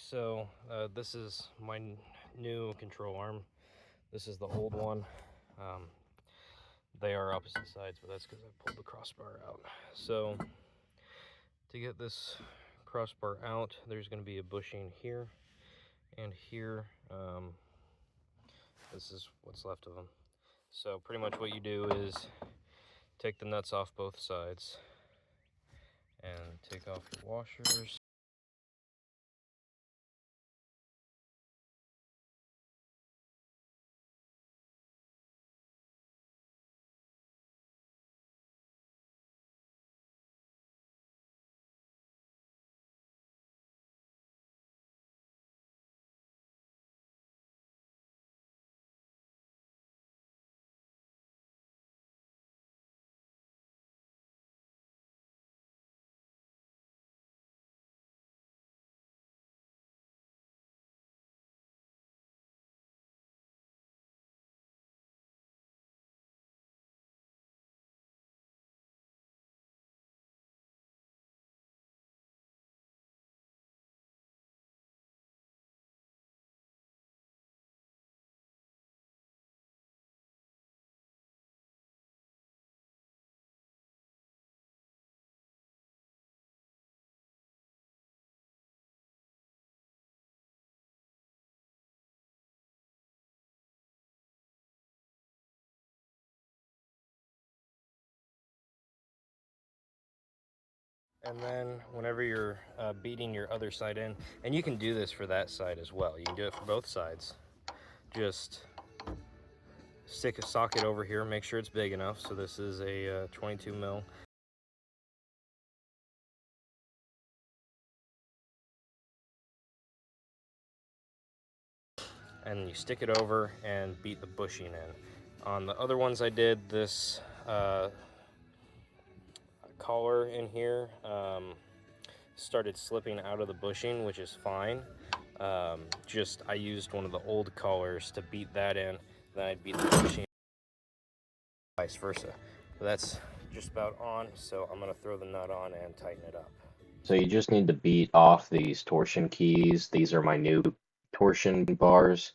So this is my new control arm. This is the old one. Um, they are opposite sides, but that's because I pulled the crossbar out. So to get this crossbar out, there's going to be a bushing here and here. This is what's left of them. So pretty much what you do is take the nuts off both sides and take off your washers. And then whenever you're beating your other side in, and you can do this for that side as well. You can do it for both sides. Just stick a socket over here, make sure it's big enough. So this is a 22 mil. And you stick it over and beat the bushing in. On the other ones I did, this collar in here started slipping out of the bushing, which is fine. I used one of the old collars to beat that in, then I'd beat the bushing, vice versa. But that's just about on, so I'm gonna throw the nut on and tighten it up. So you just need to beat off these torsion keys. These are my new torsion bars.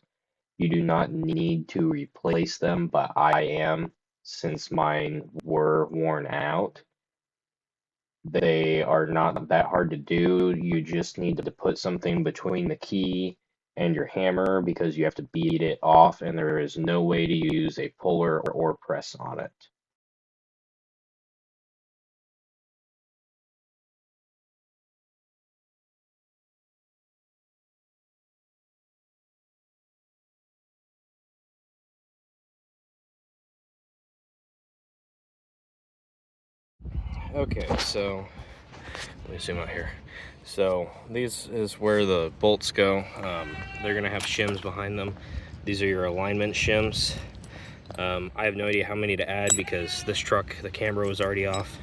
You do not need to replace them, but I am, since mine were worn out. They are not that hard to do. You just need to put something between the key and your hammer because you have to beat it off, and there is no way to use a puller or press on it. Okay, so let me zoom out here. So these is where the bolts go. They're gonna have shims behind them. These are your alignment shims. I have no idea how many to add because this truck, the camera was already off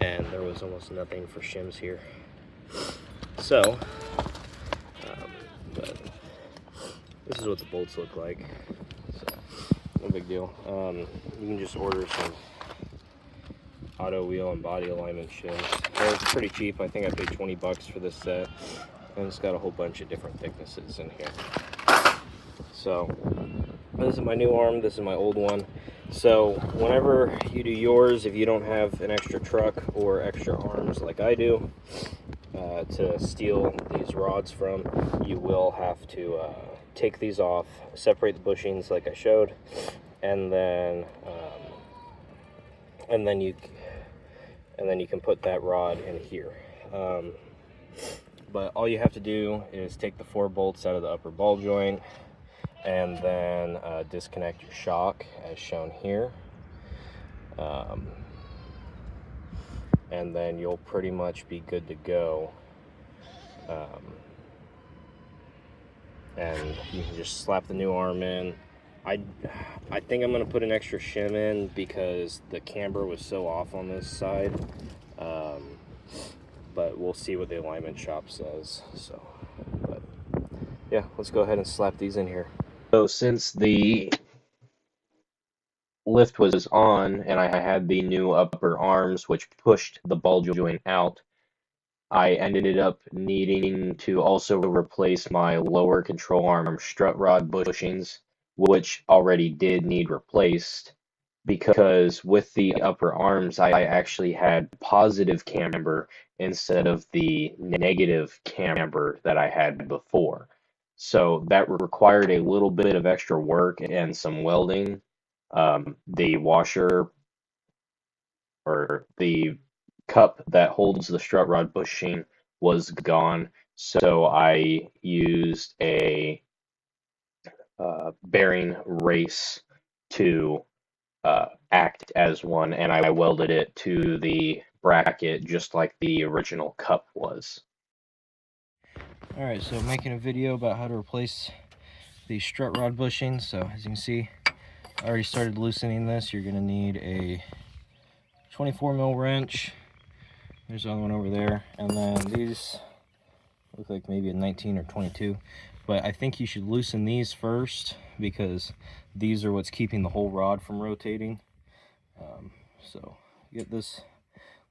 and there was almost nothing for shims here. So, but this is what the bolts look like. So, no big deal. You can just order some auto wheel and body alignment shims. They're pretty cheap. I think I paid 20 bucks for this set, and it's got a whole bunch of different thicknesses in here. So this is my new arm, this is my old one. So whenever you do yours, if you don't have an extra truck or extra arms like I do to steal these rods from, you will have to take these off, separate the bushings like I showed, and then you can put that rod in here. But all you have to do is take the 4 bolts out of the upper ball joint and then disconnect your shock as shown here. And then you'll pretty much be good to go. And you can just slap the new arm in. I think I'm gonna put an extra shim in because the camber was so off on this side. But we'll see what the alignment shop says. So, but yeah, let's go ahead and slap these in here. So since the lift was on and I had the new upper arms which pushed the ball joint out, I ended up needing to also replace my lower control arm strut rod bushings, which already did need replaced because with the upper arms, I actually had positive camber instead of the negative camber that I had before. So that required a little bit of extra work and some welding. The washer or the cup that holds the strut rod bushing was gone, so I used a bearing race to act as one, and I welded it to the bracket just like the original cup was. Alright, so making a video about how to replace the strut rod bushings. So as you can see, I already started loosening this. You're going to need a 24mm wrench. There's another one over there. And then these look like maybe a 19 or 22. But I think you should loosen these first because these are what's keeping the whole rod from rotating. So get this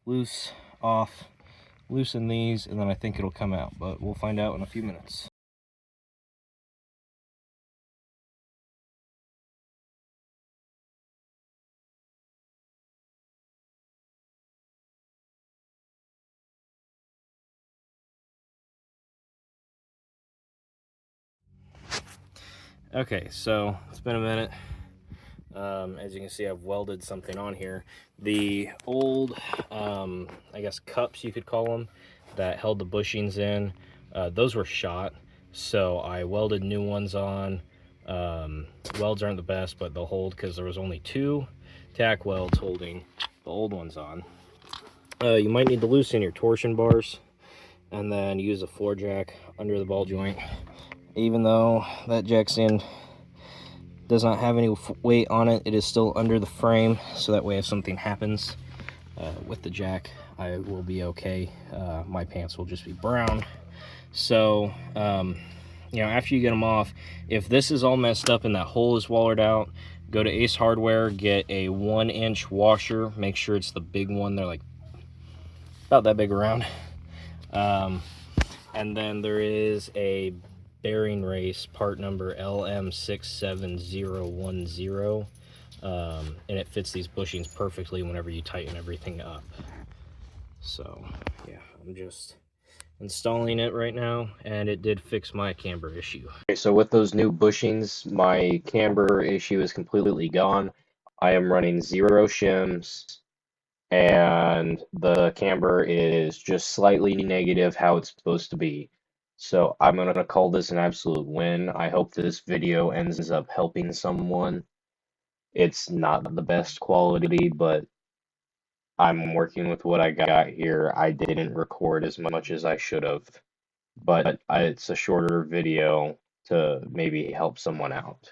loose, off, loosen these, and then I think it'll come out. But we'll find out in a few minutes. Okay, so it's been a minute. As you can see, I've welded something on here. The old, I guess cups you could call them, that held the bushings in, those were shot. So I welded new ones on. Welds aren't the best, but they'll hold because there was only 2 tack welds holding the old ones on. You might need to loosen your torsion bars and then use a floor jack under the ball joint. Even though that jack's in does not have any weight on it, it is still under the frame, so that way if something happens with the jack, I will be okay. My pants will just be brown. So you know, after you get them off, if this is all messed up and that hole is wallered out, go to Ace Hardware, get a 1-inch washer. Make sure it's the big one. They're like about that big around. And then there is a bearing race, part number LM67010, and it fits these bushings perfectly whenever you tighten everything up. So yeah, I'm just installing it right now, and it did fix my camber issue. Okay, so with those new bushings, my camber issue is completely gone. I am running 0 shims, and the camber is just slightly negative how it's supposed to be. So I'm going to call this an absolute win. I hope this video ends up helping someone. It's not the best quality, but I'm working with what I got here. I didn't record as much as I should have, but it's a shorter video to maybe help someone out.